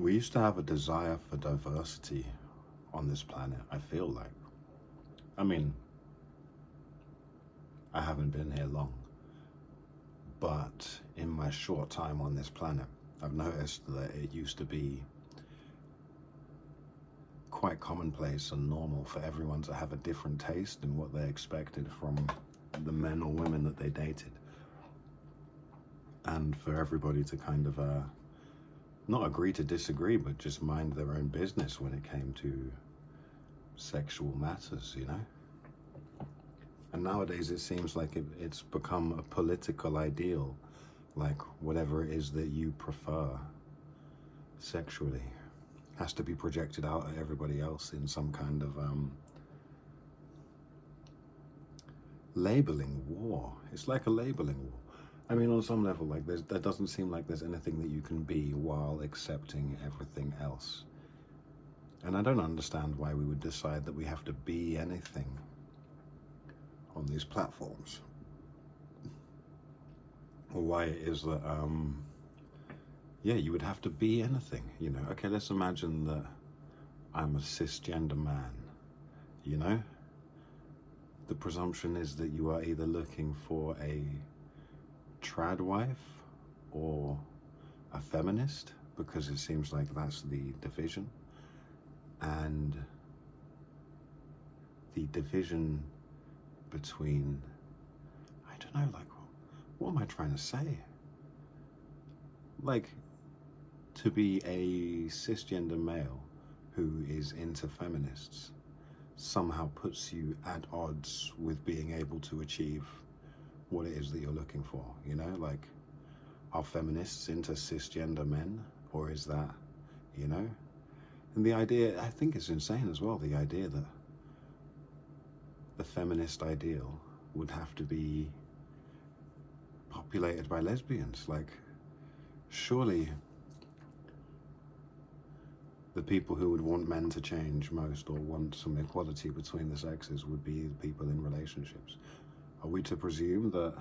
We used to have a desire for diversity on this planet, I feel like. I mean, I haven't been here long, but in my short time on this planet, I've noticed that it used to be quite commonplace and normal for everyone to have a different taste in what they expected from the men or women that they dated. And for everybody to kind of not agree to disagree, but just mind their own business when it came to sexual matters, you know? And nowadays it seems like it's become a political ideal, like whatever it is that you prefer sexually has to be projected out at everybody else in some kind of labeling war. It's like a labeling war. I mean, on some level, like there doesn't seem like there's anything that you can be while accepting everything else. And I don't understand why we would decide that we have to be anything on these platforms. Or why it is that, yeah, you would have to be anything, you know. Okay, let's imagine that I'm a cisgender man, you know. The presumption is that you are either looking for a trad wife or a feminist, because it seems like that's the division. And the division between, I don't know, like, what am I trying to say? Like, to be a cisgender male who is into feminists somehow puts you at odds with being able to achieve what it is that you're looking for, you know? Like, are feminists into cisgender men, or is that, you know? And the idea, I think it's insane as well, the idea that the feminist ideal would have to be populated by lesbians. Like, surely the people who would want men to change most, or want some equality between the sexes, would be the people in relationships. Are we to presume that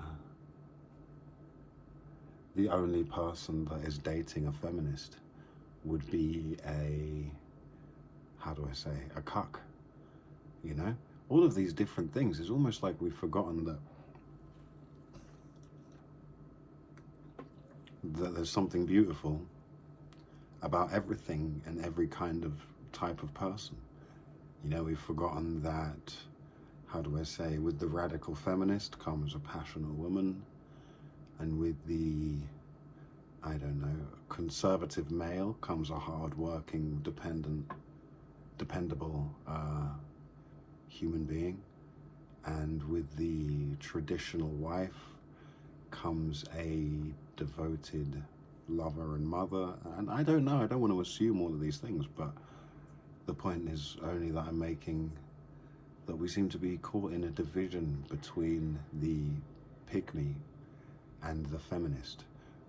the only person that is dating a feminist would be a, how do I say, a cuck, you know? All of these different things, it's almost like we've forgotten that there's something beautiful about everything and every kind of type of person. You know, we've forgotten that, how do I say, with the radical feminist comes a passionate woman, and with the, I don't know, conservative male comes a hard-working, dependable human being, and with the traditional wife comes a devoted lover and mother. And I don't know, I don't want to assume all of these things, but the point is only that I'm making, that we seem to be caught in a division between the pygmy and the feminist,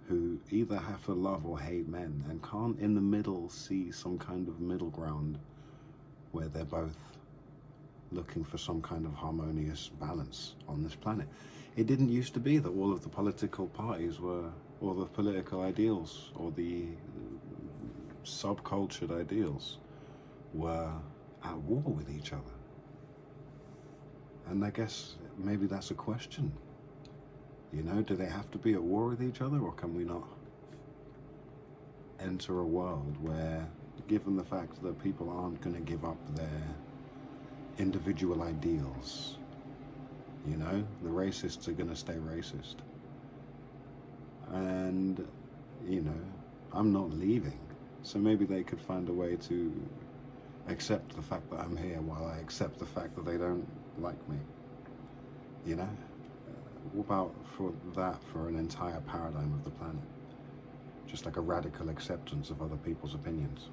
who either have to love or hate men and can't in the middle see some kind of middle ground where they're both looking for some kind of harmonious balance on this planet. It didn't used to be that all of the political parties were, or the political ideals, or the subcultured ideals were at war with each other. And I guess maybe that's a question. You know, do they have to be at war with each other, or can we not enter a world where, given the fact that people aren't going to give up their individual ideals, you know, the racists are going to stay racist. And, you know, I'm not leaving. So maybe they could find a way to accept the fact that I'm here while I accept the fact that they don't like me. You know? What about for an entire paradigm of the planet? Just like a radical acceptance of other people's opinions.